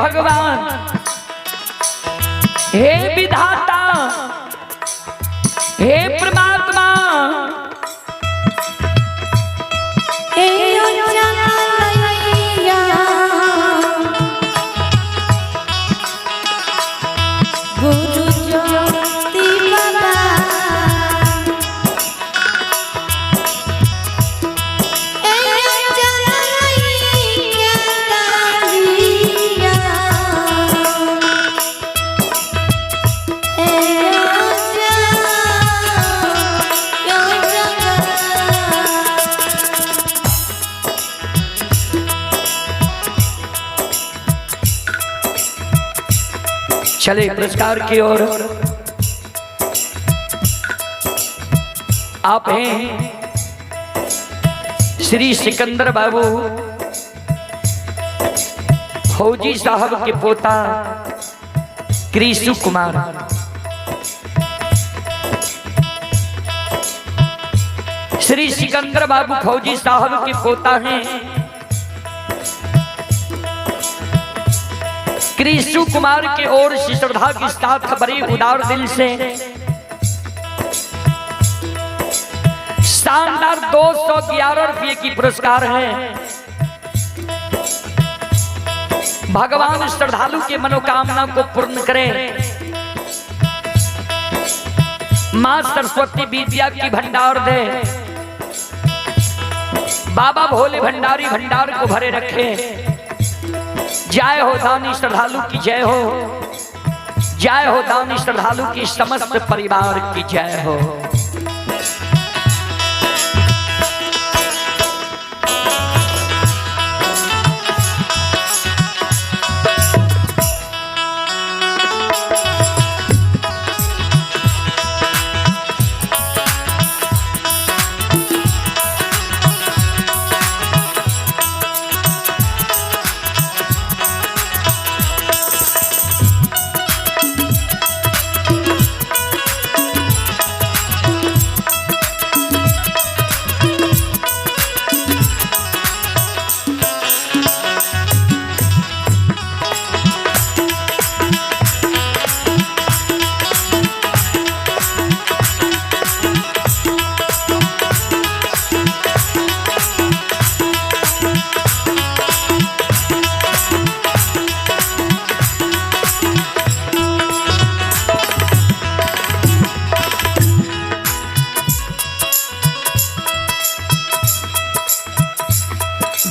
भगवान, हे विधाता, हे परमात्मा, चले पुरस्कार की ओर। आप हैं श्री सिकंदर बाबू फौजी साहब के पोता कृष्ण कुमार। श्री सिकंदर बाबू फौजी साहब के पोता हैं कृष्ण कुमार के ओर से श्रद्धा के साथ बड़े उदार दिल से शानदार 211 रुपये की पुरस्कार है। भगवान श्रद्धालु के मनोकामना को पूर्ण करें। मां सरस्वती विद्या की भंडार दे। बाबा भोले भंडारी भंडार को भरे रखे। जय हो दानी श्रद्धालु की जय हो। जय हो दानी श्रद्धालु की समस्त परिवार की जय हो।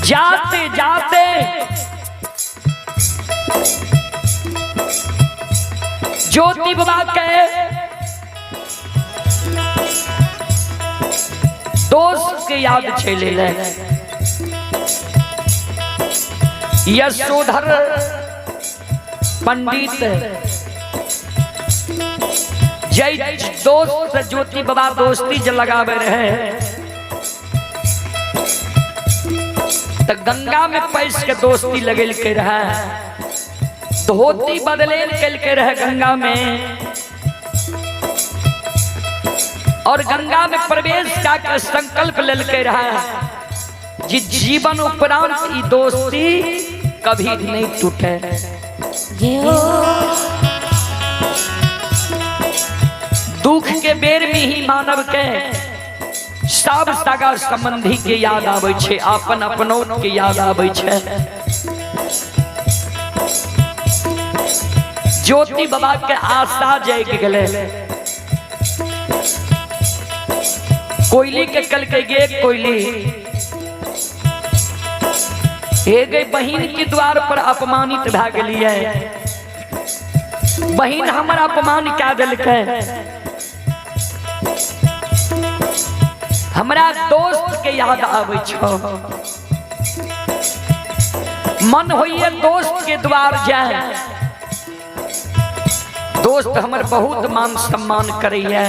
जाते जाते ज्योति बाबा के दोस्त के याद छेले ले। यशोधर पंडित जय दोस्त ज्योति बाबा दोस्ती ज लगावे रहे तो गंगा में पैस के दोस्ती लगेल के रहा। धोती बदले के रहे गंगा में और गंगा में प्रवेश का संकल्प लेल के रहा। जिस जीवन उपरांत ये दोस्ती कभी नहीं टूटे। दुख के बेर में ही मानव के सब सगा संबंधी के याद आवे छे, अपन अपनों के याद आवे छे। ज्योति बाबा के आशा जग गले। कोयली के कल के गे कोयली हे गई बहन के द्वार पर अपमानित भ गलिए। बहन हमारा अपमान क्या दिलके। हमरा दोस्त के याद आवे छो। मन होइए दोस्त के द्वार जाए। दोस्त हमर बहुत मान सम्मान करैया।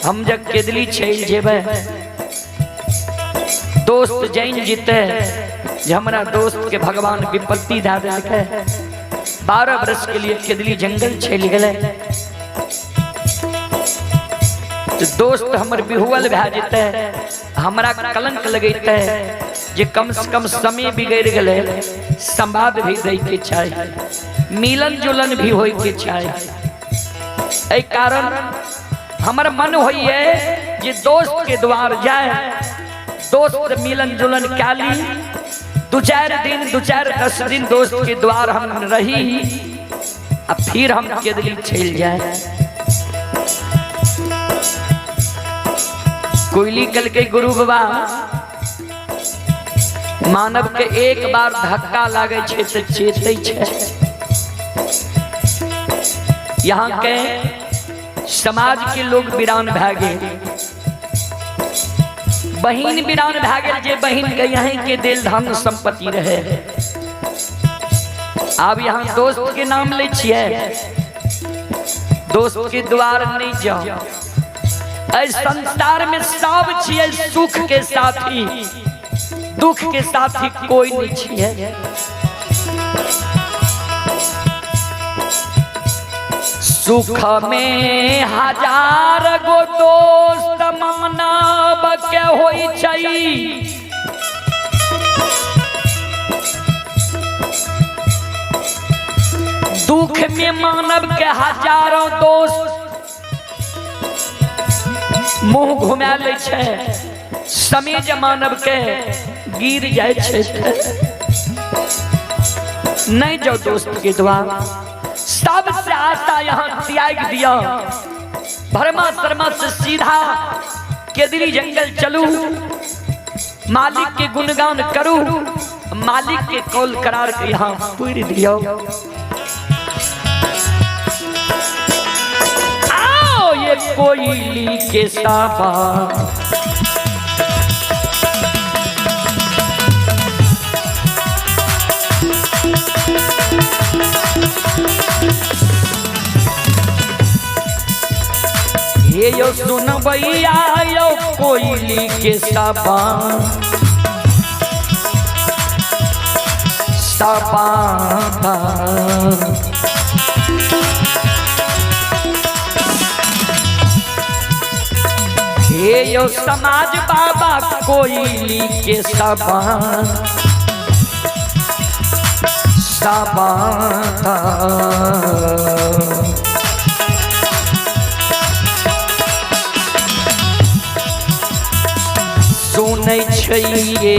हम जब केदली चल जेबे दोस्त जैन जीते जे हमरा दोस्त के भगवान विपत्ति दे देलकै। 12 वर्ष के लिए केदली जंगल चल गेलै। दोस्त हमर बिहुअल भए जेते, हमरा कलंक लगेते, जे कम से कम समय बिगड़ गए संवाद भी दे के चाहिए, मिलन जुलन भी होय के चाहिए। एहि कारण हमर मन होई है जे दोस्त के द्वार जाए, दोस्त मिलन जुलन काली, 2-4 दिन 2-4-10 दिन दोस्त के द्वार हम रही, अब फिर हम केदली चल जाए। कोयली कल के गुरु बाबा मानव के एक बार धक्का लागे छे तो चेते छे। यहाँ के समाज के लोग वीरान भै गेल, बहिन वीरान भै गेल, जे बहिन के यहाँ के दिल धन संपत्ति रहे। अब यहाँ दोस्त के नाम ले छिए, दोस्त के द्वार नहीं जाओ। इस संसार में सब छिए सुख के साथी, दुख के साथी कोई नहीं छिए। सुख में 1000 गो दोस्त मानव के होई छै, दुख में मानव के 1000 दोस्त मुंह घुमा ले छे, समेज मानव के गिर जाए छे। नहीं जाओ दोस्त के द्वार, सबसे आशा यहाँ त्याग दिया, भरमा शर्मा से सीधा केदरी जंगल चलू, मालिक के गुणगान करूं, मालिक के कौल करार के यहाँ पूरी दियो। आओ ये कोयली के साबा, ये यो सुन भैया यो कोयली के साबा, साबा हे यो समाज बाबा कोयली के साबा, साबा सुनै छिए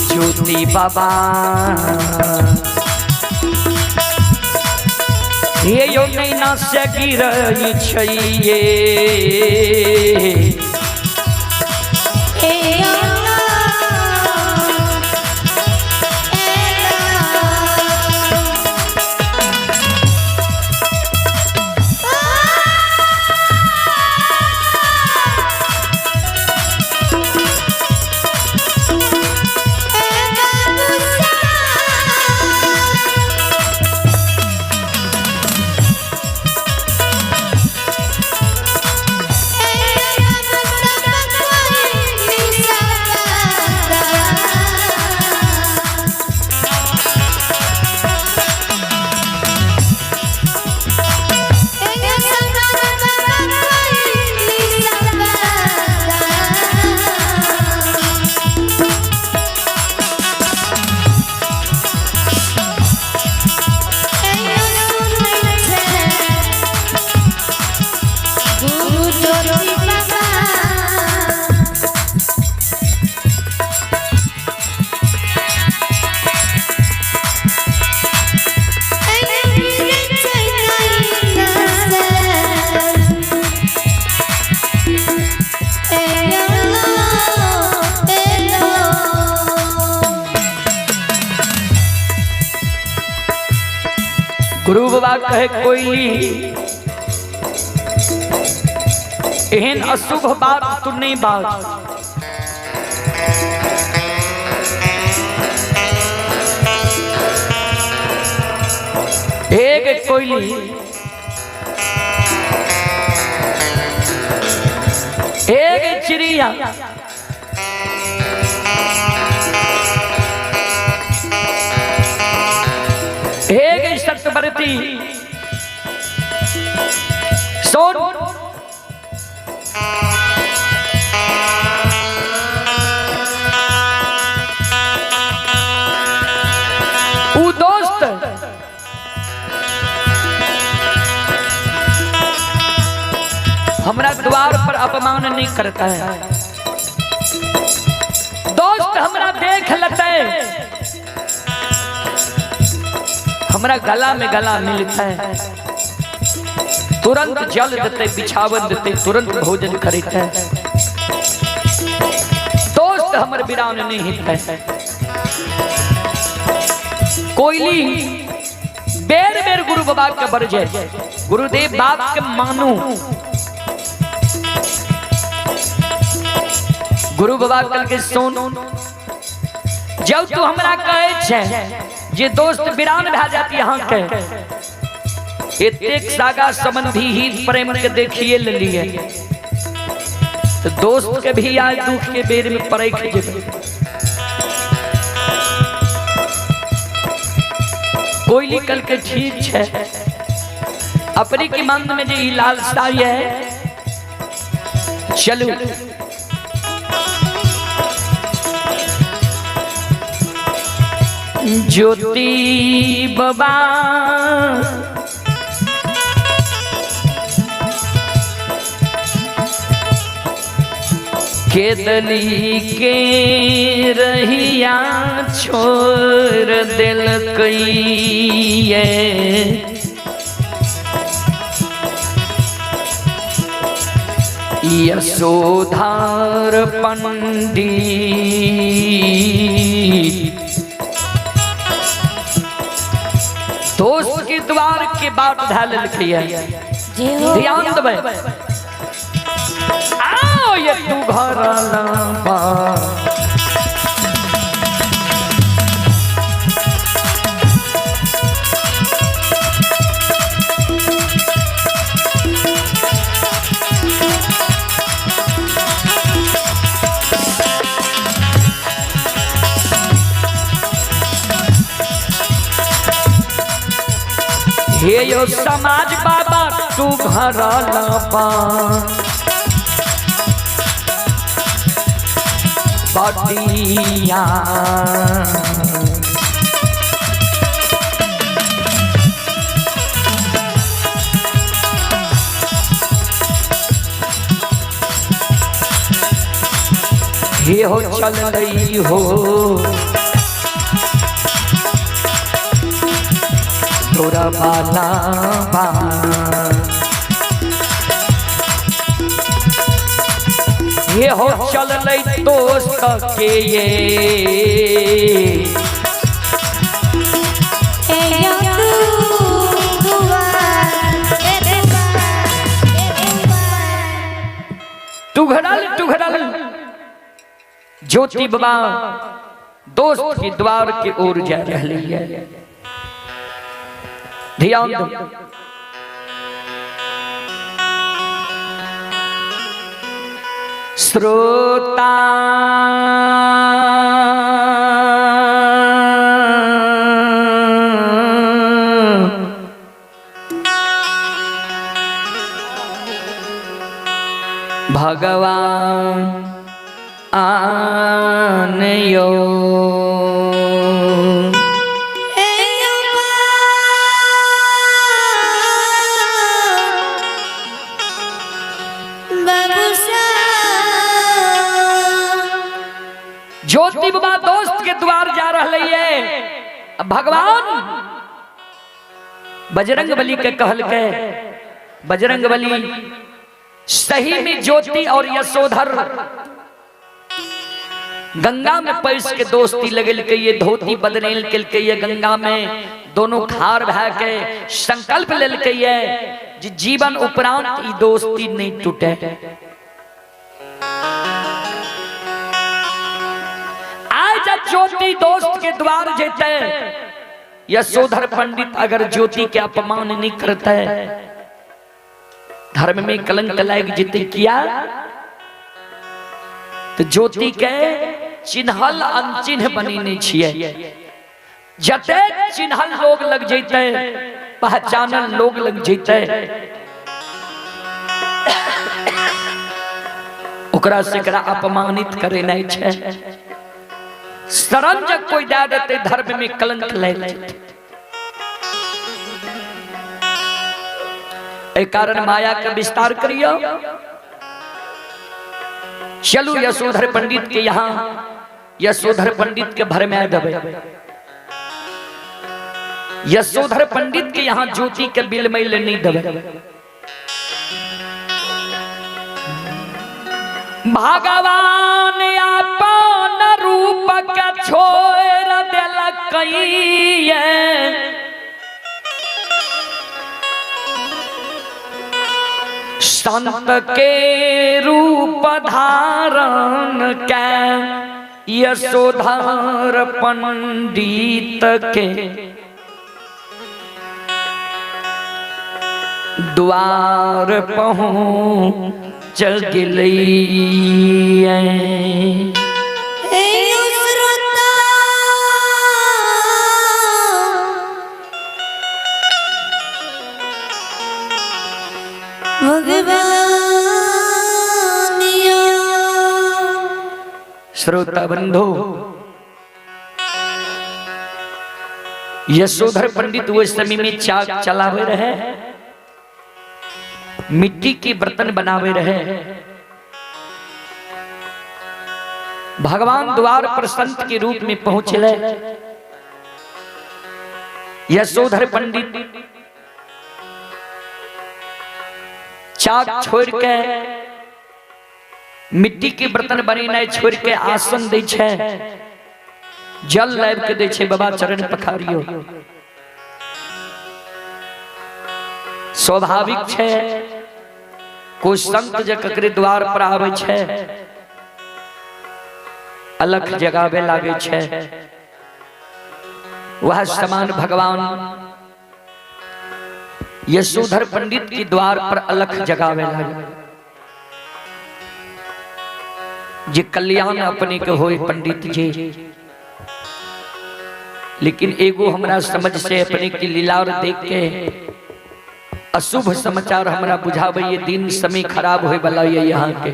ज्योति बाबा, हे यो नैना से गिरै छिए, गुरु बाबा कहे कोयली एहन अशुभ बात तू नहीं बात, एक कोयली एक चिड़िया एक सत्यव्रती सोन अपमान नहीं करता है। दोस्त हमरा देख लेते, हमरा गला में गला मिलता है, तुरंत जल देते, बिछावन देते, तुरंत भोजन करते हैं। दोस्त हमर बिरान नहीं हित है। कोयली बेर बेर गुरु बाबा के बरजे, गुरुदेव बाप के मानू। गुरु बाबा कल के सुन, जब तू हमरा कहे छे जे दोस्त बिरान भा जाती यहाँ के, एक सागा संबंधी हित प्रेम के देखिए ले लिए, तो दोस्त के भी आज दुख के बेर में परख जेबे। कोयली कल के ठीक है, अपने के मन में जो लालसा है, चलो ज्योति बाबा केदली के रहिया छोड़ दिल कई, यशोधर पंडित दोस्त के द्वार के बाट ढाल लिखिए। ध्यान देवे, आओ ये तू घर लंबा, हे यो समाज बाबा तू घर लंबा, बटिया हे हो चल रही हो, तोरा बाला बा ये हो चल लई दोस्त के ये टुघड़ल ज्योति बाबा दोस्त के द्वार की ओर जा रही है। ध्यान दो, श्रोता भगवान आनयो ज्योति बाबा दोस्त के द्वार जा रही है। भगवान बजरंग बली के कहल के, बजरंग बली सही में ज्योति और यशोधर गंगा में पैस के दोस्ती लगल के, ये धोती बदनेल के ये गंगा में दोनों खार भा के संकल्प लेल के ये जीवन उपरांत ई दोस्ती नहीं टूटे। ज्योति दोस्त के द्वार जेते, यशोधर पंडित अगर ज्योति के अपमान नहीं करते, धर्म में कलंक लायक जिते किया, तो ज्योति के चिन्हल अनचिन्ह बनी नहीं छिए। जते चिन्हल लोग लग जेते, पहचानल लोग लग जेते, ओकरा से अपमानित करे नहीं छे। शरण जब कोई दे देते धर्म में कलंक ले लेते। ए कारण माया का विस्तार करियो, चलू यशोधर पंडित के यहाँ, यशोधर पंडित के भर में दबे, यशोधर पंडित के यहाँ ज्योति के बिल में नहीं दबे। भगवान अपन रूप के छोड़ दिलक, संत के रूप धारण के यशोधर पंडित के द्वार पहुँच गेलिए। श्रोता बंधु, यशोधर पंडित वो समय में चाक चलावे रहे, मिट्टी के बर्तन बनावे रहे। भगवान द्वार पर संत के रूप में पहुंचले। यशोधर पंडित चाक छोड़ के मिट्टी के बर्तन बने छोड़ के आसन दे छे, जल लाब के दे छे, बाबा चरण पखारियो। स्वाभाविक छे कोई संत जकरे द्वार पर आवे छे, अलख जगावे लागे छे। वह समान भगवान यशोधर पंडित के द्वार पर अलख जगावे लागे। जे कल्याण अपने के होए पंडित जी, लेकिन एगो हमरा समझ से अपने की लीलार देख के अशुभ समाचार हमरा बुझावे, ये दिन समय खराब होए वाला ये यहाँ के।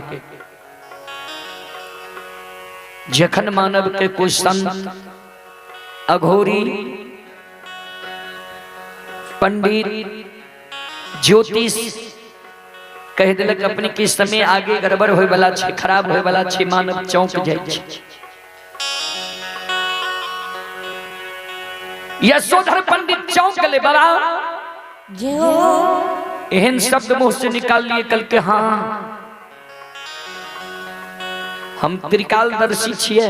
जखन मानव के कोई संत अघोरी पंडित ज्योतिष कह दिलक अपने के समय आगे गड़बड़ होए वाला छे, खराब होए वाला छे, मानव चौंक जाय छे। यशोधर पंडित चौंक गले, बाबा एहन शब्द मुंह से निकाल लिए कल के, हाँ हम त्रिकालदर्शी छिए,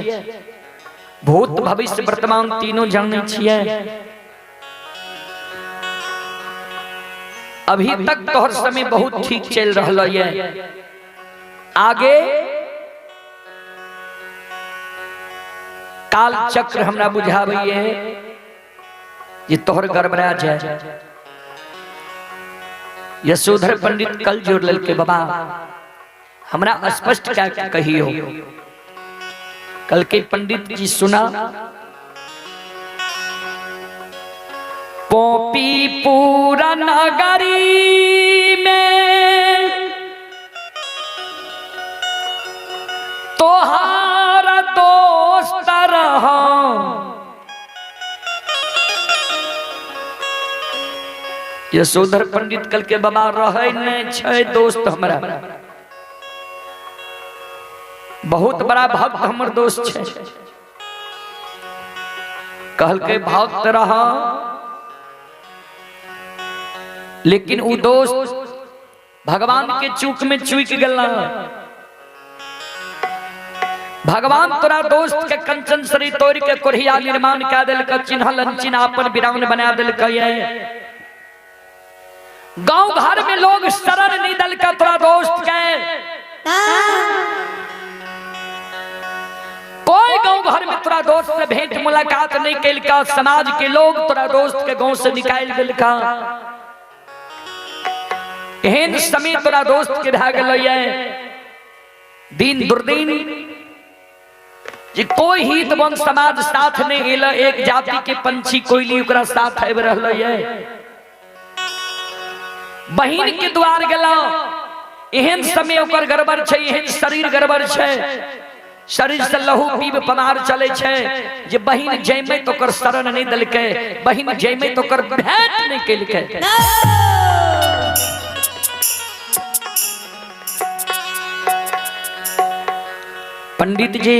भूत भविष्य वर्तमान तीनों जाने छिए। अभी तक तोहर समय बहुत ठीक चल रहा है, आगे काल चक्र हमरा बुझावे ये तोहर गड़बड़ा जाए। यशोधर पंडित कल जोड़ लेल के, बाबा हमरा स्पष्ट क्या कहियो। कल के पंडित जी सुना, पोपी पूरा नगरी में तोहारा दोस्त रहा, यशोधर पंडित कल के, बाबा रहे नहीं छे दोस्त हमरा, बहुत बड़ा भक्त हमर दोस्त छे। कहल के भक्त रहा, लेकिन उ दोस्त भगवान के चूक में चूक गला। भगवान तोरा दोस्त के कंचन सरी तोड़ के कोढ़िया निर्माण कर दिल, चिन्हल अनचिन्ह अपन वीरान बना दिल। गांव घर में लोग शरण नहीं दल का तोरा दोस्त के, कोई गांव घर में तोरा दोस्त से भेंट मुलाकात नहीं कैल का। समाज के लोग तोरा दोस्त के गांव से निकाल दिल का। एहन समय तोरा दोस्त के भाग गए, दिन दुर्दिन जे कोई हित बन समाज साथ नहीं एला। एक जाति के पंछी कोयली ओकरा साथ आबि रहल है। बहिन के द्वार गेला, एहन समय ओकर गड़बड़ छै, एहन शरीर गड़बड़ छै, शरीर से लहू पीब पमार चले छै। जे बहिन जैमे तो कर शरण नहीं दलके, बहिन जैमे तो कर भेंट नहीं केलके। पंडित जी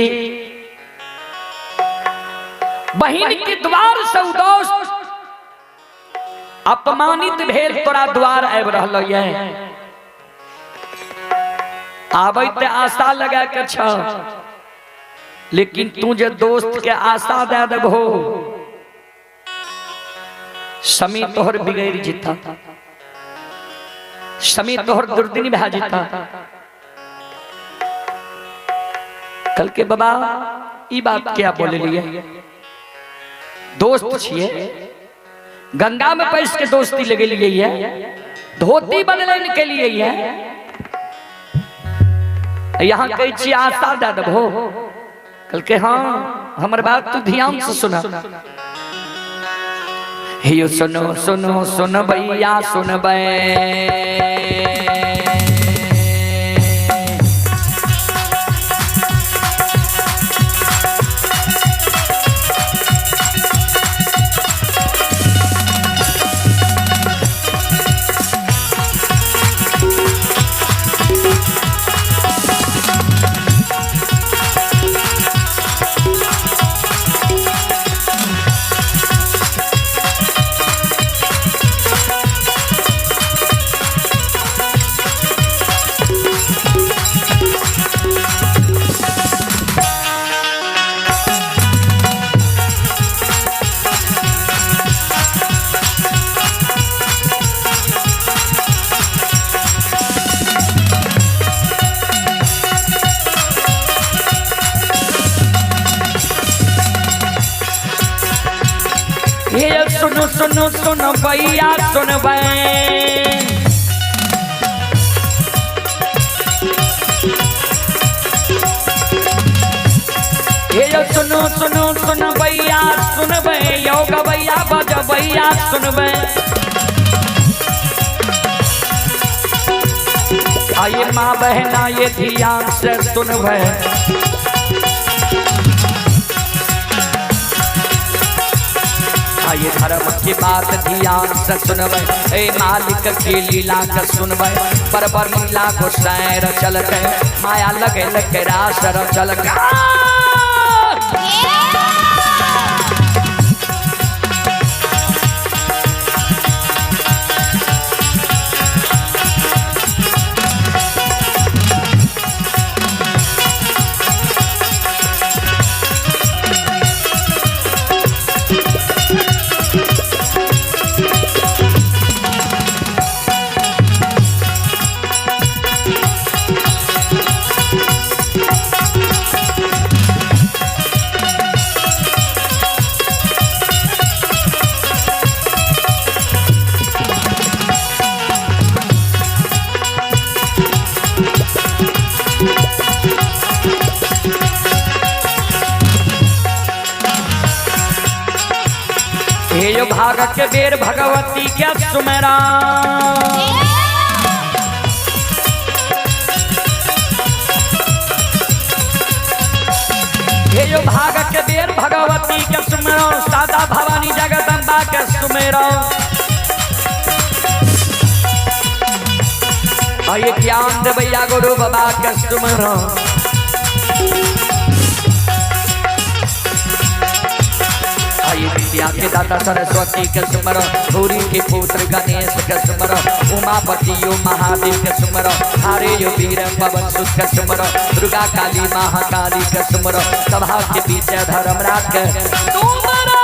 बहिन के द्वार से दोस्त अपमानित भेल तोरा द्वार आबि रहल ये आबै ते आशा लगा के छ लेकिन तू जे दोस्त के आशा दे देबो समय तोहर बिगड़ जिता समय तोहर दुर्दिन भे जिता कल के बाबा ई बात क्या बोले लिए दोस्त छिए गंगा में पैस के दोस्ती लगे लिए है धोती बदलने के लिए है यहाँ कई चीज आशा दे देबो कल के हाँ हमर बात तू ध्यान से सुना हियो सुनो सुनो सुन भैया सुन बे सुनो सुनो सुनो भैया सुन बे सुनो सुनो सुन भैया सुन बे योग भैया बज भैया सुन बे आइए माँ बहना ये ध्यान से सुन बे ये धर्म की बात ध्यान से सुनबे ए मालिक की लीला के सुनबे परबर लीला को सैर चल के माया लगे लगे रास चल के हे भाग के बेर भगवती क्या सुमेरा हे भाग के बेर भगवती के सुमेरा सादा भवानी जगदम्बा के सुमेरा आइए ज्ञान दे भैया गुरु बाबा के सुमेरा विद्या के दाता सरस्वती के सुमरो भूरी के पुत्र गणेश के सुमरो उमापति यो महादेव के सुमरो हारे यो वीर पवन सुत के सुमरो दुर्गा काली महाकाली के सुमरो सभा के पीछे धर्मराज के सुमरो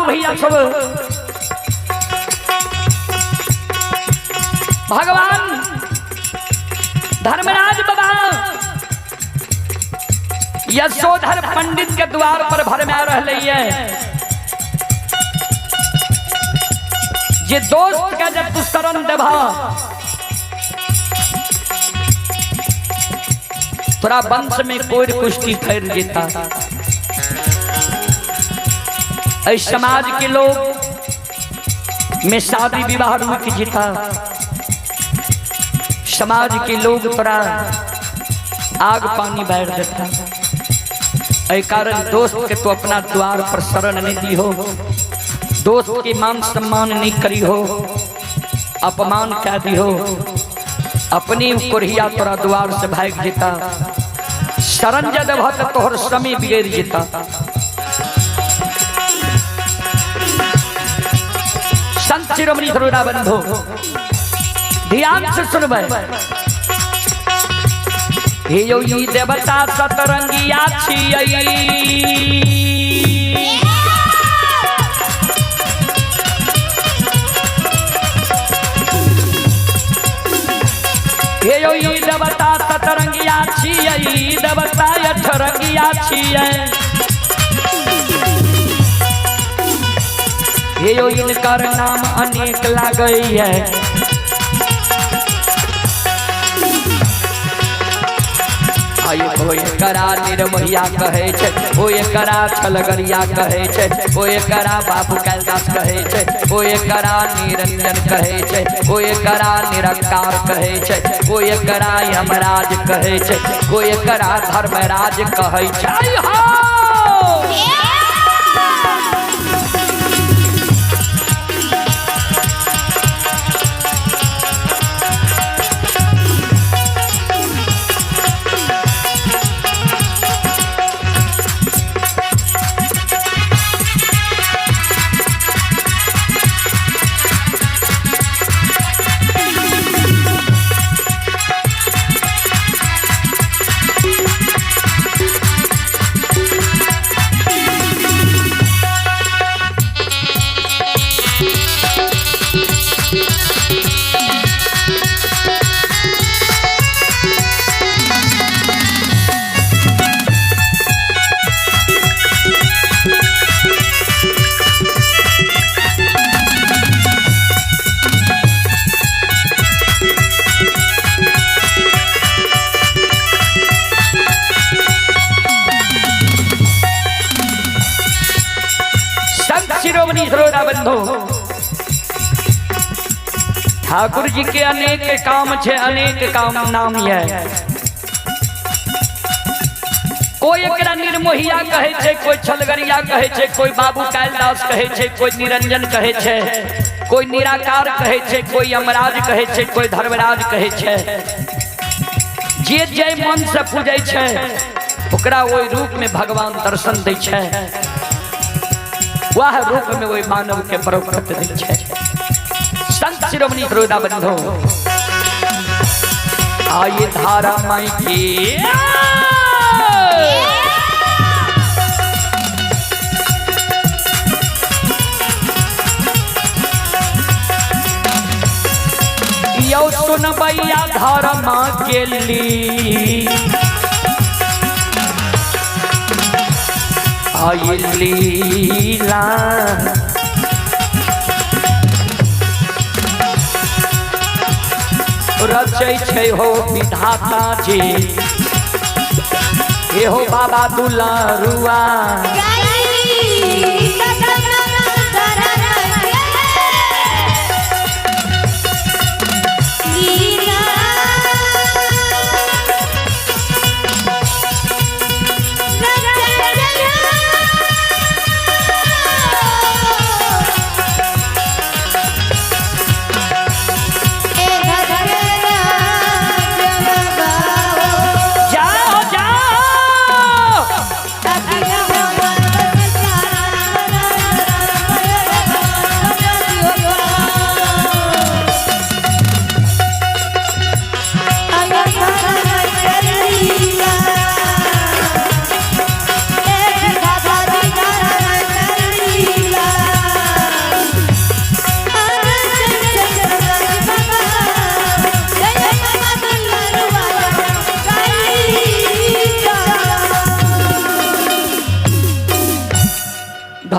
भैया सब भगवान धर्मराज बाबा यशोधर पंडित के द्वार पर भर में रह जे दोस्त का जब तू शरण देभा तोरा वंश में कोई कुश्ती फैल जेता। इस समाज के लोग में शादी विवाह रुक जीता। समाज के लोग तोरा आग पानी बैठ देता। ऐ कारण दोस्त के तो अपना द्वार पर शरण नहीं दी हो, दोस्त के मान सम्मान नहीं करी हो, अपमान क्या दी हो, अपनी कुरिया तोरा द्वार से भाग जीता। शरण जद भत तोहर समय बिगड़ जीता। संत शिरोमणि सरोरा बंधु ध्यान से सुनबे। हे यो ई देवता सतरंगिया छियै, हे यो ई देवता सतरंगिया छियै, देवता अठरंगिया छियै। हे यो इनकर नाम अनेक लागैए, कोई करा निर्मोहिया कहे छे, कोई करा छलगरिया कहे छे, कोई करा बाबू कैलाश कहे छे, कोई करा निरंजन कहे छे, कोई करा निरंकार कहे छे, कोई करा यमराज कहे छे, कोई करा धर्मराज कहे छे। ठाकुर जी के अनेक काम छे, अनेक काम नाम है। कोई एकरा निर्मोहिया कहे छे, कोई छलगरिया कहे छे, कोई बाबू कैलाश कहे छे, कोई निरंजन कहे छे, कोई निराकार कहे छे, कोई यमराज कहे छे, कोई धर्मराज कहे छे। जे जे मन से पूजे छे ओकरा ओई रूप में भगवान दर्शन दै छे, वह रूप में वही मानव के बरोबरत दै छे। संत शिरोमणि सरोरा बंधु आये धारा माई की यो सुन भैया धारा माँ के ली आई लीला रचै छै हो विधाता जी, हे हो बाबा दुलारुआ।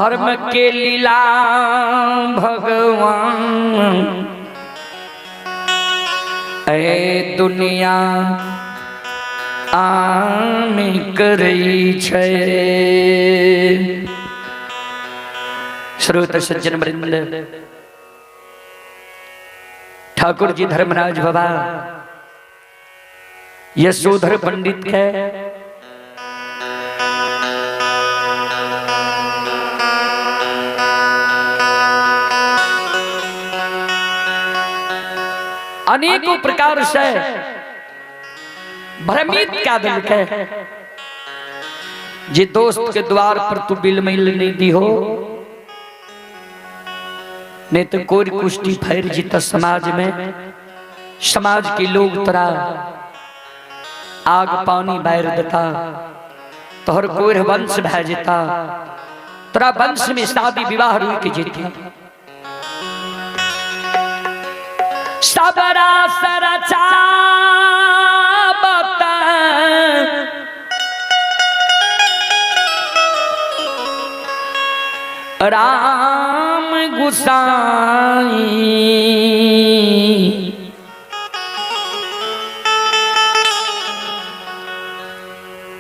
धर्म के लीला भगवान ए दुनिया आमे करई छे। श्रोत सज्जन वृंद, ठाकुर जी धर्मराज बाबा यशोधर पंडित के अनेकों प्रकार से भ्रमित क्या दिल के जे दोस्त के द्वार पर तू बिल मिल नहीं दी हो, नहीं तो कोई कुश्ती फैर जीता समाज में, समाज के लोग तरा आग पानी बैर देता, तोहर कोई वंश भय जीता, तोरा वंश में शादी विवाह रुई के जीती। सबरा सरचा बता राम गुसाई,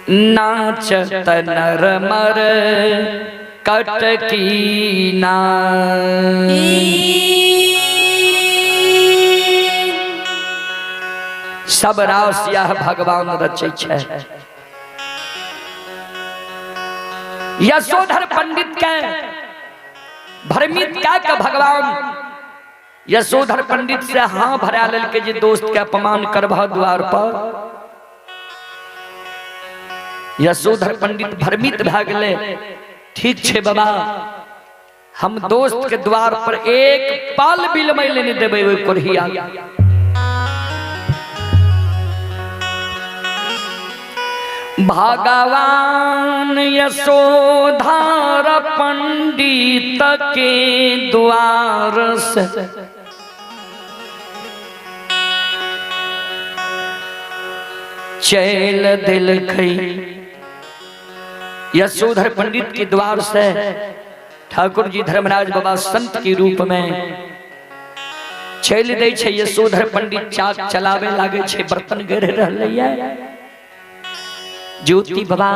नाचत नर मर कटकी नाई। सब रास यह भगवान रचे छे। यशोधर पंडित के भ्रमित क्या भगवान यशोधर पंडित से हाँ भरा लेल के जे दोस्त के अपमान करबह द्वार पर। यशोधर पंडित भ्रमित भ गेले, ठीक छे बाबा, हम दोस्त के द्वार पर एक पाल बिलमय लेने देबे ओइ कोरहिया। भगवान यशोधर पंडित के द्वार से चैल दिल खई। यशोधर पंडित के द्वार से ठाकुर जी धर्मराज बाबा संत के रूप में चैल दे छे। यशोधर पंडित चाक चलावे लागे छे, बर्तन गिर रहले। ज्योति बाबा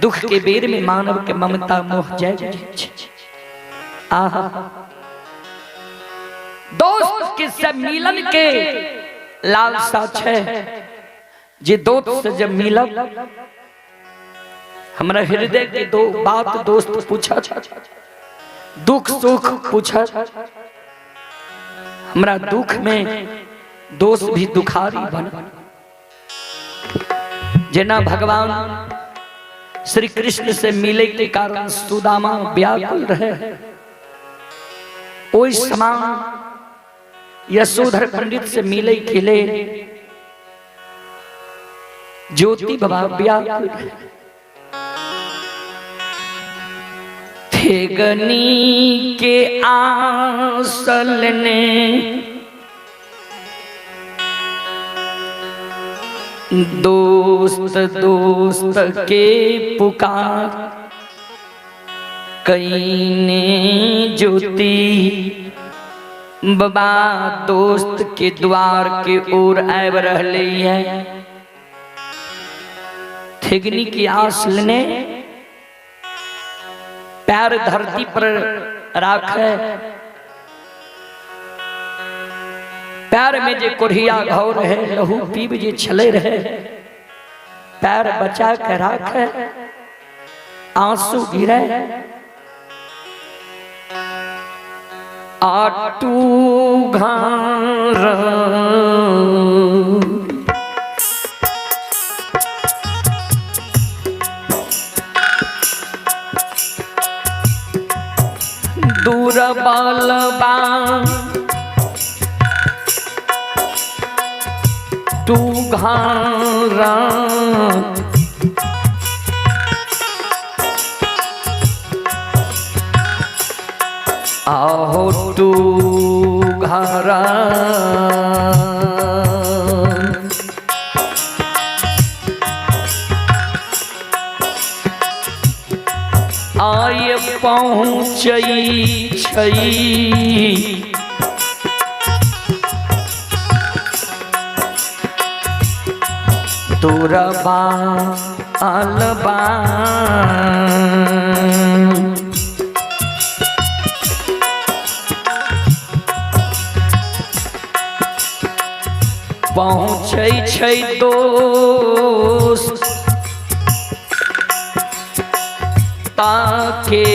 दुख के बेर में मानव के ममता मोह जय आहा। दोस्त के से मिलन के लालसा छे, जे दोस्त से जब मिलब हमरा हृदय के दो बात दोस्त पूछा, दुख सुख पूछा। हमरा दुख में दोस्त भी दुखारी बना। जेना भगवान श्री कृष्ण से मिले के कारण सुदामा व्याकुल रहे, ओइ समान यशोधर पंडित से मिले के लिए ज्योति बाबा व्याकुल थे। गनी के आंसल ने दोस्त दोस्त के पुकार कई ने ज्योति बाबा दोस्त के द्वार के ओर आब रहले है। ठेगनी की आस लेने पैर धरती पर राखे, पैर में जे कोढ़िया घाव रहे, लहू पीब जे छले रहे, पैर बचा के राखे, आंसू गिरे। आटू घार दूर बालबा तू घारा आहो तू घारा पहुँचई छई तोरबा अलबा पहुँचै छै दोस्त ताके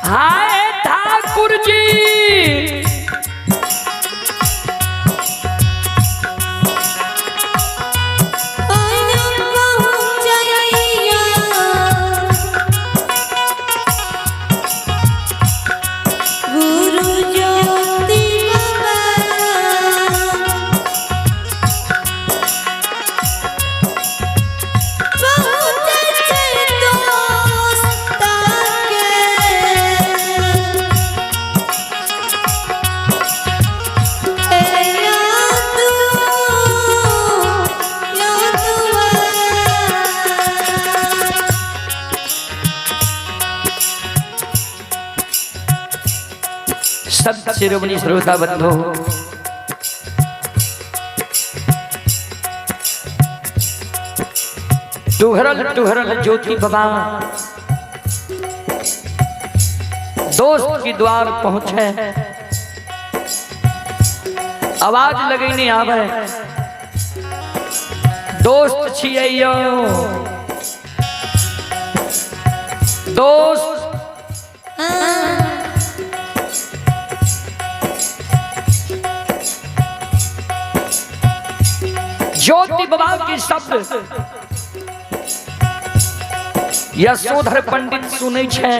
हाय ठाकुर जी सब शिरोमणि श्रोता बंधु टुहरल टुहरल ज्योति बाबा दोस्त की द्वार पहुंचे आवाज लगे नहीं आवे दोस्त छियैयो दोस्त ज्योति बाबा के शब्द यशोधर पंडित सुने छे।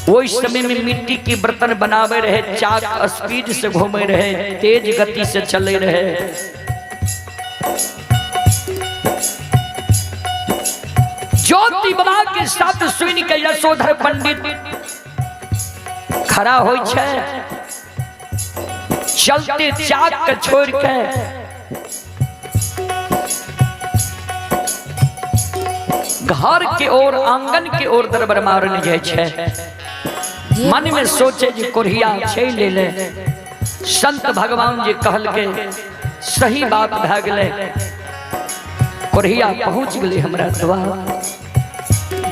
वो इस समय में मिट्टी की बर्तन बनावे रहे, चाक स्पीड से घूमे रहे, तेज गति से चले रहे। ज्योति बाबा के शब्द सुन के यशोधर पंडित खड़ा होय छे, चलते चाक के छोड़ के घर के ओर आंगन के ओर दरबार मारने जाए छे। मन में सोचे जी कोरिया छे ले ले। संत भगवान जी कहल के सही बात भ गले, कोरिया पहुंच गले हमरा द्वार।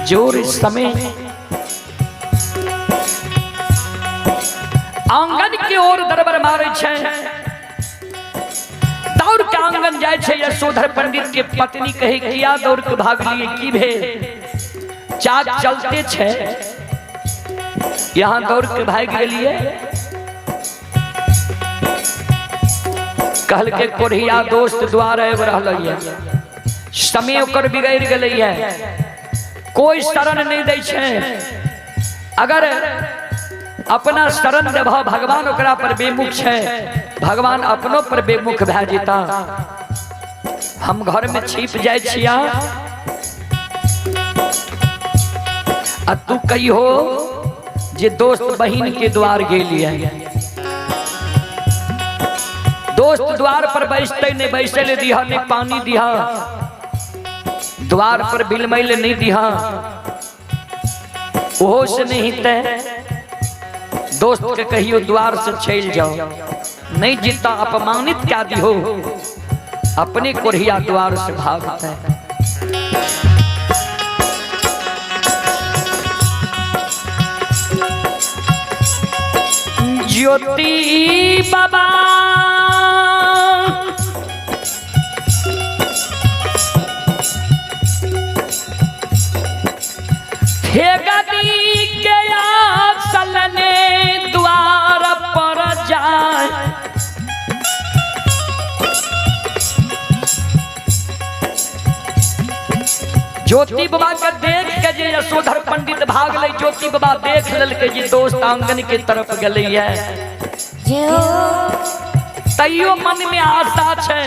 जोर समय आंगन के ओर दरबार मारे छे, दौड़ के आंगन जाए छे। यशोधर पंडित के पत्नी कहे किया दौड़ के भाग लिए की भे चाक चलते छे, यहाँ दौड़ के भाग गलिए। कहल के कोरिया दोस्त द्वार आब रहल, समय ओकर बिगड़ गले है, कोई शरण नहीं दे छे। अगर अपना शरण देभ भगवान ओकरा पर बेमुख छे, भगवान अपनों पर बेमुख भे जेता। हम घर में छिप जाए छिया आ तू कही हो जे दोस्त बहन के द्वार गेलिए, दोस्त द्वार पर बैठते नहीं बैठे दिहा, नहीं पानी दिहा, द्वार पर बिलमैल नहीं दिहा, ओहो से नहीं तय दोस्त के कहियो द्वार से चल जाओ, नहीं जीता अपमानित क्या दी हो, अपने कोरिया द्वार से भागता है। ज्योति बाबा हे गदी के आसलने द्वार पर जाए, ज्योति बाबा के देख के जे यशोधर पंडित भाग ले, ज्योति बाबा देख लेल के जी दोस्त आंगन के तरफ गले है, तैयो मन में आशा छे,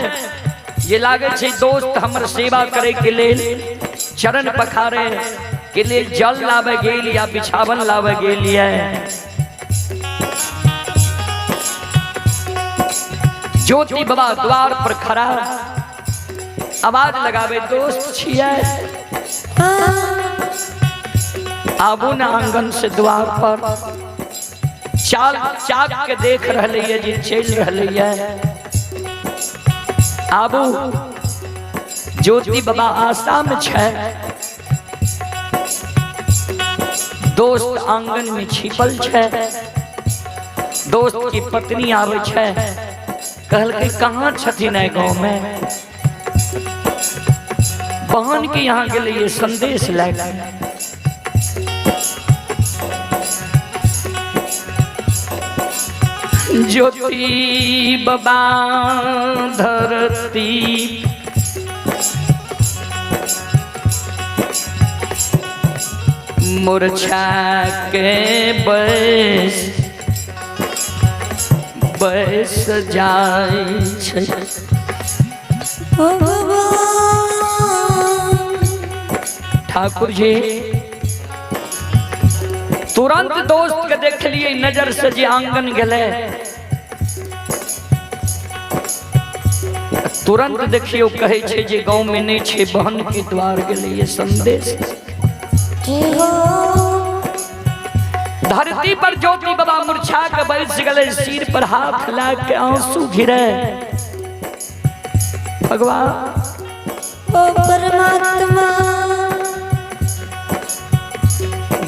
ये लागे छे दोस्त हमर सेवा करे के लेल चरण पखारे के लिए जल लावे गेल या बिछावन लावे गेल है। ज्योति बाबा द्वार पर खड़ा आवाज लगावे, दोस्त छिए आबू न आंगन से द्वार पर, चाल चाक के देख रहे है जी चल रहे है, आबू। ज्योति बाबा आशा में छे, दोस्त आंगन में छिपल छे, दोस्त की पत्नी आवे छे, कहल के कहाँ छथिन है गाँव में, बहन के यहाँ के लिए संदेश लाए। ज्योति बाबा धरती मूर्छा के बस जाए छे, ठाकुर जी तुरंत दोस्त के देख लिए नजर से जी आंगन गले, तुरंत देखियो कहे छे जे गांव में नहीं छे, बहन के द्वार गले ये संदेश। धरती पर ज्योति बाबा मूर्छा के बैठ गले, सिर पर हाथ ला के आंसू गिरे, भगवान ओ परमात्मा,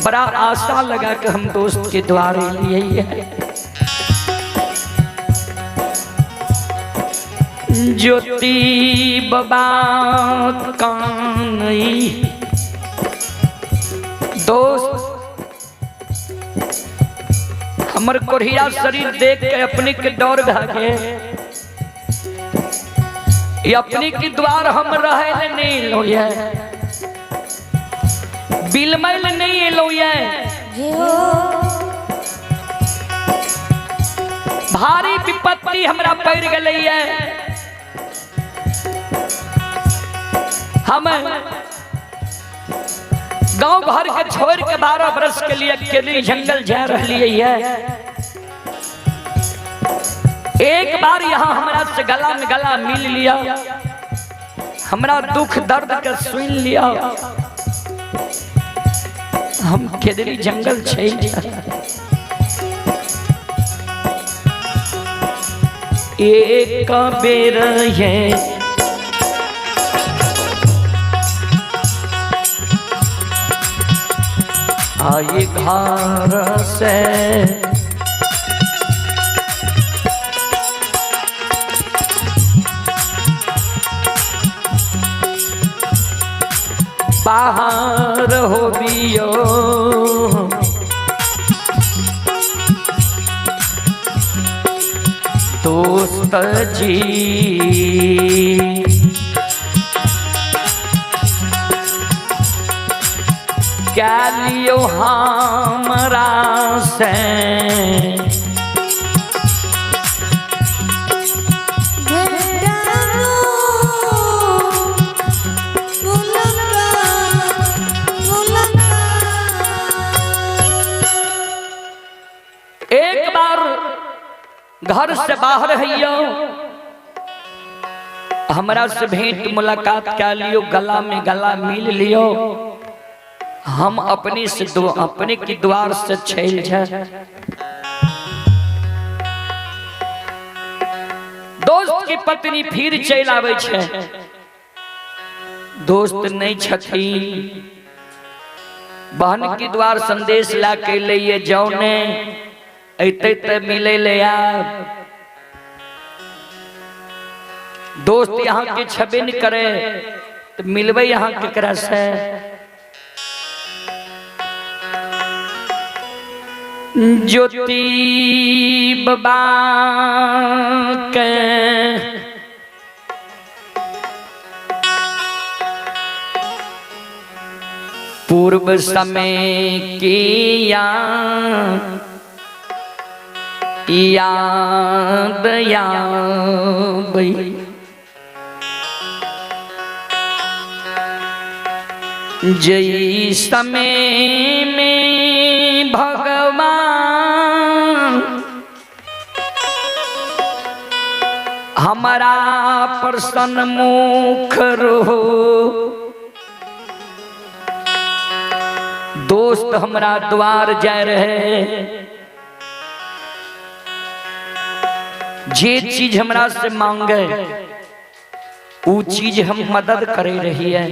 बड़ा आशा लगा के हम दोस्त के द्वार लिए है। ज्योति बाबा कानई, दोस्त हमर कोढ़िया शरीर देख के अपने के डर भागे, ये अपने के द्वार हम रहे नहीं लो, बिलमैल नहीं लो, भारी विपत्ति हमरा पड़ गई है, हम गांव घर के छोड़ के 12 वर्ष के लिए अकेले जंगल जा रही है। एक बार यहाँ हमरा से गला में गला मिल लिया, हमरा दुख दर्द के सुन लिया, हम केदरी जंगल चल एक बेर है आए घर से बाहर हो बियो, दोस्त जी क्या लियो हमरा से, घर से बाहर है हमरा से भेंट मुलाकात कर लियो, गला में गला मिल लियो, हम अपने से अपने की द्वार से छेल जाए। दोस्त की पत्नी फिर चल आवे छे, दोस्त नहीं छथिन, बहन की द्वार संदेश ला के लिए जाओ ने अते ते मिले ले यार। दोस्त यहाँ के छबे न करे तो मिलवे यहाँ केकरा से। ज्योति बाबा के पूर्व समय की याद जय समय में भगवान हमारा प्रसन्न मुख रहो। दोस्त हमारा द्वार जा रहे, जे चीज हमरा से मांगे वो चीज हम मदद करे रही है।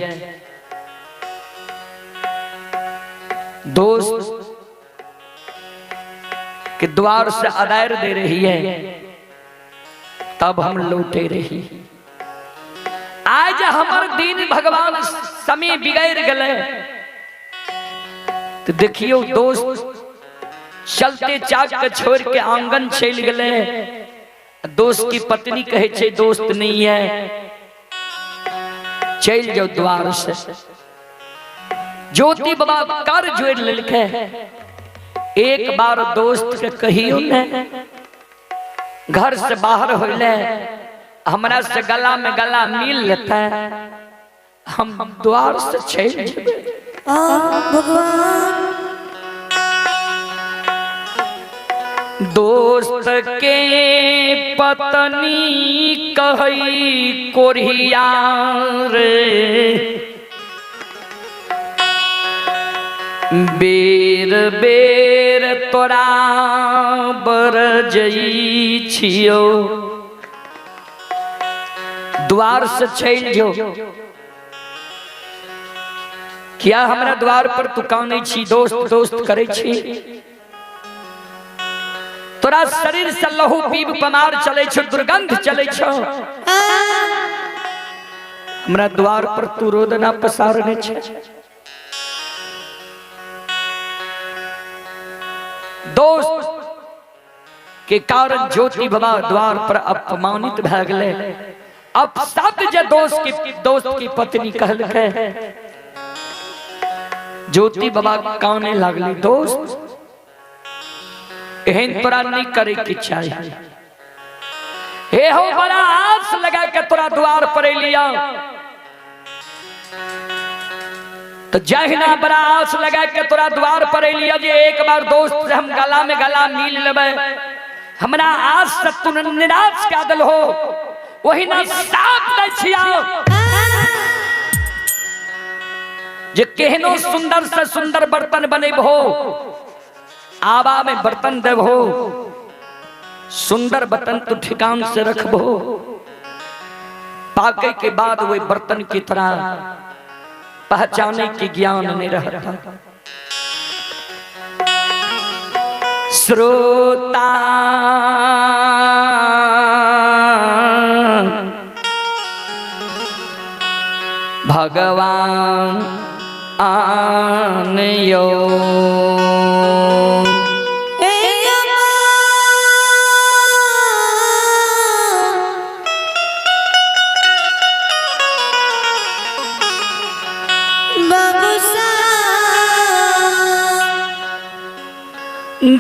दोस्त के द्वार से अदायर दे रही है, तब हम लौटे रही। आज हमार दिन भगवान समय बिगड़ गए तो देखियो दोस्त चलते चाक के छोड़ के आंगन चल गए। दोस्त की पत्नी कहे छे दोस्त नहीं है, चल जाओ द्वार से। ज्योति बाबा कर जोड़ लिखे, एक बार दोस्त के कहियो ने घर से बाहर होले हमरा से गला में गला मिल लेता है, हम द्वार से चल जेबे। भगवान दोस्त के पत्नी कही कोरिया रे, बेर बेर तोरा बरजई छियो। द्वार से चल जो, क्या हमरा द्वार पर तू काने छी, दोस्त दोस्त करे छी। तोरा शरीर से लहू पीब पमार चले छो, दुर्गंध चले छो, हमरा द्वार पर तू रोदना पसारने छे। दोस्त के कारण ज्योति बाबा द्वार पर अपमानित भ गए। अब शब्द जे दोस्त की पत्नी कहलकै, ज्योति बाबा काने लागली, दोस्त एहन तोरा नहीं करे की चाहिए। हे हो बड़ा आस लगा के तोरा द्वार पर लिया, तो जहिना बड़ा आस लगा के तोरा द्वार पर लिया जे एक बार दोस्त से हम गला में गला मिल लेबे, हमरा आस से तू निराश का दल हो, वही ना साफ दै छिया जे केहनो सुंदर से सुंदर बर्तन बनेबहो, आबा में बर्तन देबहो, सुंदर बर्तन तू ठिकान से रखबो, पाके के बाद वही बर्तन की तरह पहचाने की ज्ञान नहीं रहता। श्रोता भगवान आनयो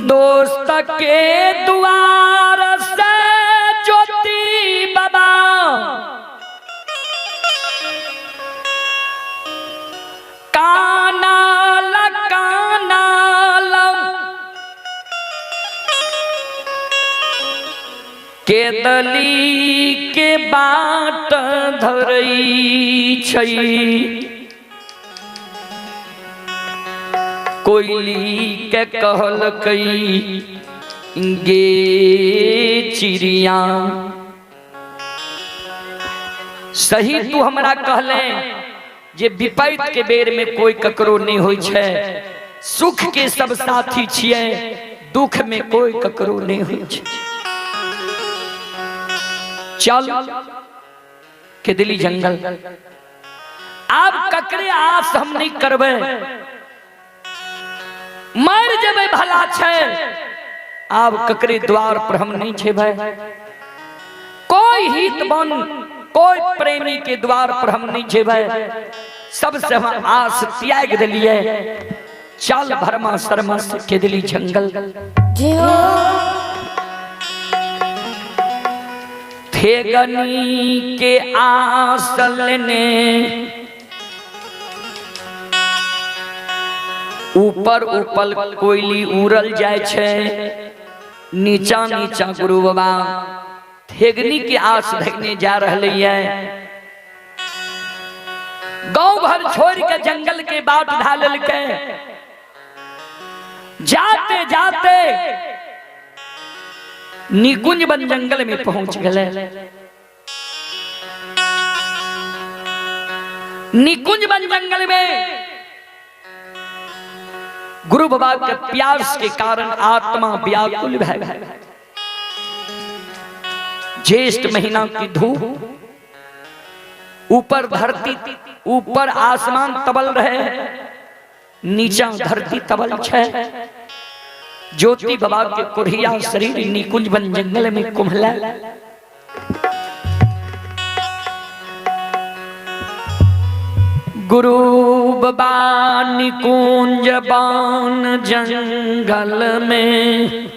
दोस्त के द्वार से ज्योति बाबा कानाल कानाल केदली के बाट धरई छई कोयली के कहल कई गे चिड़िया सही तू हमरा कहले जे विपैत के बेर में कोई ककरो नहीं होई छे सुख के सब साथी छिए दुख में कोई ककरो नहीं होई छे चल केदली जंगल आप ककरे आस हम नहीं करबे मर जेबे भला छे आप ककरे द्वार पर हम नहीं छेबे कोई हित बन कोई प्रेमी के द्वार पर हम नहीं छेबे सबसे हम आस त्याग दिलिए चल भरमा शर्मा से केदली जंगल थेगनी के आस लेने ऊपर ऊपर कोयली उड़ल जाय छे नीचा नीचा गुरु बाबा थेगनी के आस धरने जा रहले है गांव भर छोड़ के जंगल के बाट ढालल के जाते जाते निकुंज बन जंगल में पहुंच गए निकुंज बन जंगल में गुरु बाबा के प्यास के कारण आत्मा व्याकुल भय ज्येष्ठ महीना की धूप ऊपर धरती ऊपर आसमान तबल रहे नीचा धरती तबल छे ज्योति बाबा के कुरिया शरीर निकुंज बन जंगल में कुम्हला गुरु बाबा निकुंज बन जंगल में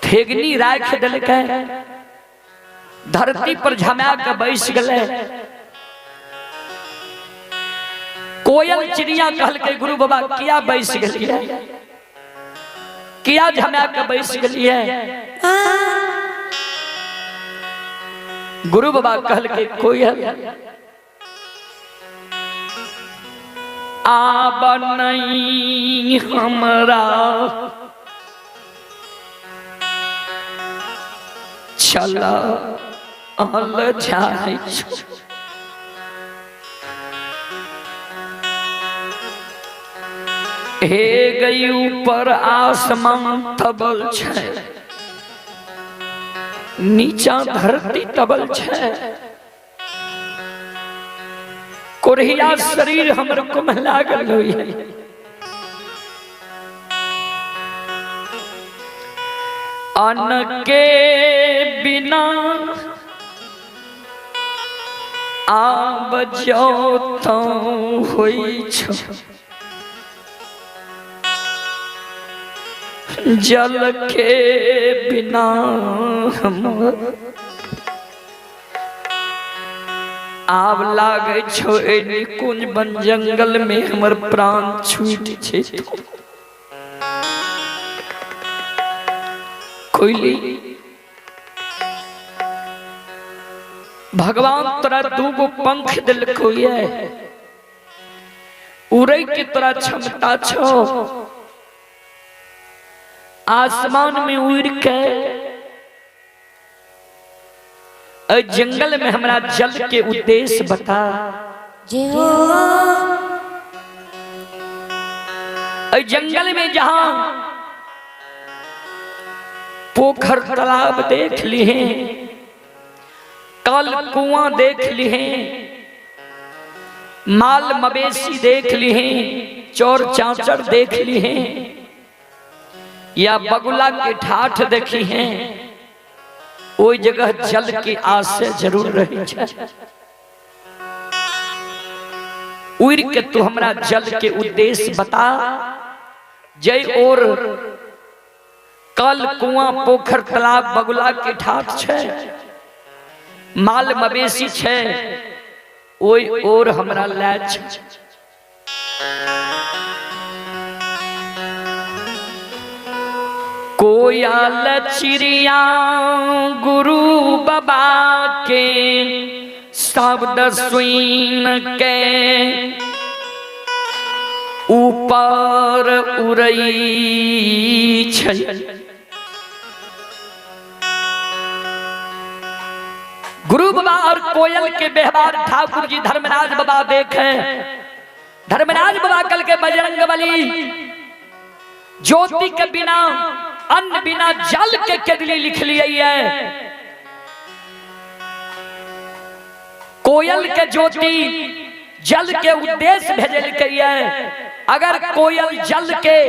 थेगनी राख देलकै धरती पर झमा के बैस गए कोयल चिड़िया कहलकै गुरु बाबा किया बैस गलिए किया झमा के बैस गलिए गुरु बाबा कहलकै कोयल आब नहीं हमरा चला आल जाय हे गई ऊपर आसमान तबल छे नीचा धरती तबल छे कोरिया शरीर हमर कुम्हला गेल होई अन्न के बिना आब जाओ तो होई छो जल के बिना हम आब लागे छो निकुंज बन जंगल में हमर प्राण छूट छे कोयली भगवान तोरा दूगो पंख दिलको ये उड़ै के तोरा क्षमता छो आसमान में उड़ के जंगल में हमरा जल के उद्देश्य बता जंगल में जहां पोखर तालाब देख ली हैं कल कुआं देख ली हैं माल मवेशी देख ली हैं चौर चांचर देख ली हैं या बगुला के ठाठ देखी हैं ओई जगह जल की आस से जरूर रही है उड़ के तू हमरा जल के उद्देश्य बता जय और कल कुआं पोखर तालाब बगुला के ठाठ छे माल मवेशी छे ओई और हमरा लै छे कोयल चिड़िया गुरु बाबा के शब्द सुन के ऊपर उड़ई छै। गुरु बाबा और कोयल के व्यवहार ठाकुर जी धर्मराज बाबा देखे। धर्मराज बाबा कल के बजरंगबली ज्योति के बिना अन्न बिना जल के केदली लिख लिए है। कोयल के ज्योति जल के उद्देश्य भेजल के है। अगर कोयल जल के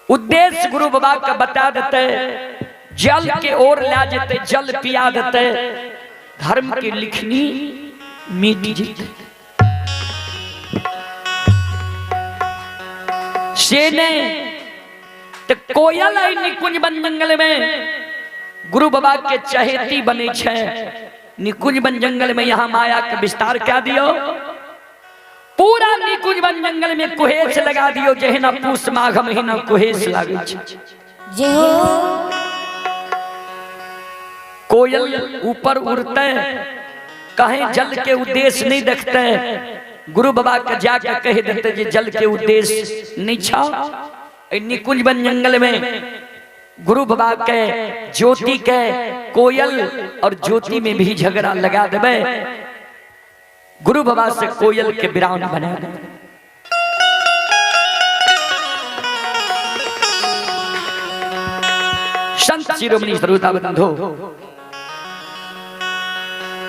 उद्देश्य गुरु बाबा का बता देते, जल के ओर ला जेते, जल पिया देते, धर्म की लिखनी मिट जेते। सेने तो कोयल निकुंज बन जंगल में गुरु बाबा के चहेती बने छे। निकुंज बन जंगल में यहाँ माया का विस्तार क्या दियो, पूरा निकुंज बन जंगल में कुहेस लगा दियो। जहिना पूस माघ महीना कुहेस लागे छे। कोयल ऊपर उड़ते, कहीं जल के उद्देश्य नहीं देखते। गुरु बाबा के जाकर कह देते जे जल के उद्देश्य नहीं छा। निकुंज बन जंगल में गुरु बाबा के ज्योति के कोयल और ज्योति में भी झगड़ा लगा देवे। गुरु बाबा से कोयल के वीरान बना दे। संत शिरोमणि श्रोता बंधु,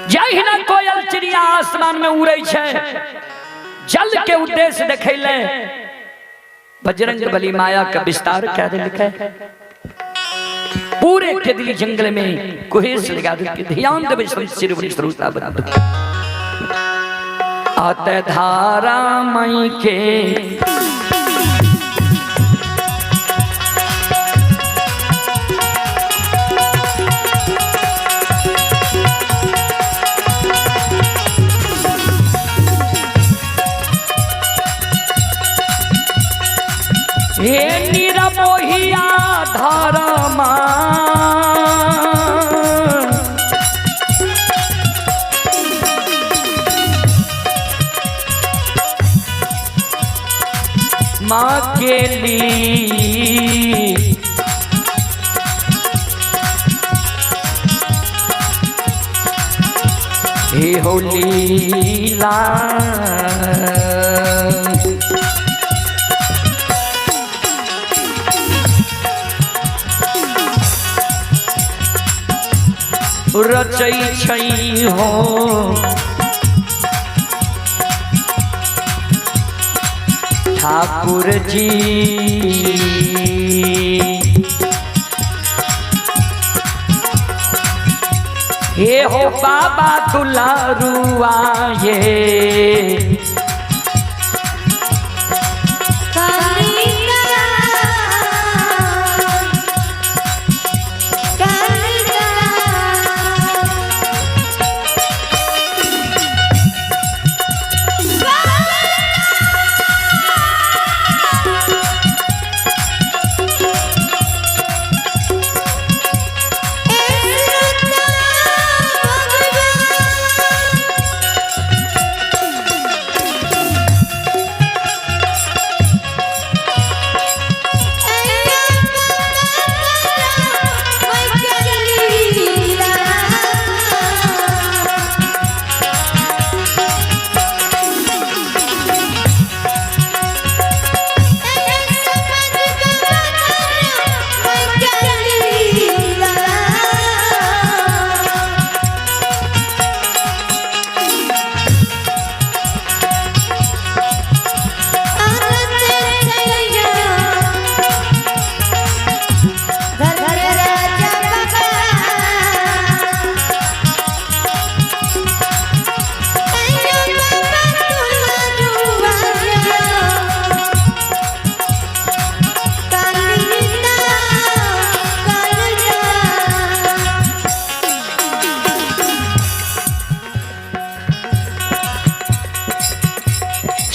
जय हिना कोयल चिड़िया आसमान में उड़े छे, जल के उद्देश्य देखैले। बजरंगबली माया का विस्तार क्या लिखा है। पूरे केदली जंगल में कुहेस लगा दे। ध्यान देवे संत शिरोमणि श्रोता बंधु। आते धारा मई के हे निरमोहिया धरमा माँ के लिए हे हो लीला रचै छै हो ठाकुर जी। हे हो बाबा दुलारुआ ये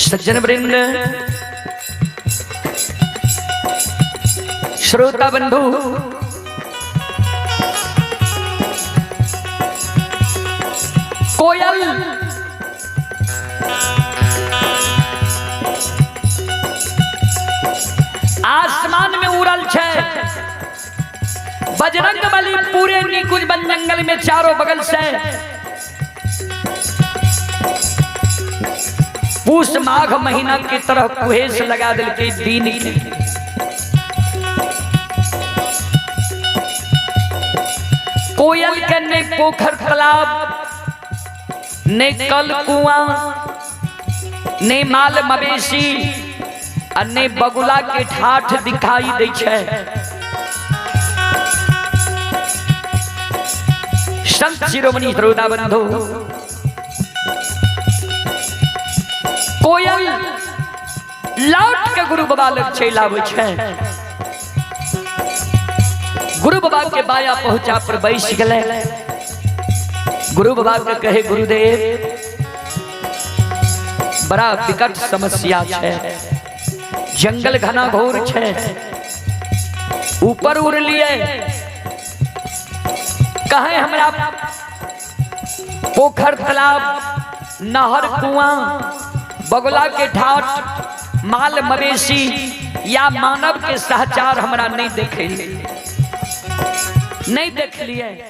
सज्जन वृंद, श्रोता बंधु, कोयल आसमान में उड़ल छे, बजरंग बली पूरे निकुंज वन जंगल में चारों बगल से पूस माघ महीना की तरह कुहेस लगा दिल के दीन की। कोयल के ने पोखर तालाब, ने कल कुआं, ने माल मवेशी, ने बगुला के ठाठ दिखाई दे छे। संत शिरोमणि श्रोता बंधु, कोयल लौट के गुरु बाबा लग चल आवे छे। गुरु बाबा के बाया पहुंचा पर बैस गए। गुरु बाबा के कहे गुरुदेव बड़ा विकट समस्या है, जंगल घना घोर है, ऊपर उड़ लिए कहे हमरा पोखर तालाब, नहर, कुआं, बगुला के ठाठ, माल मवेशी या मानव के सहचार हमरा नहीं देख लिए।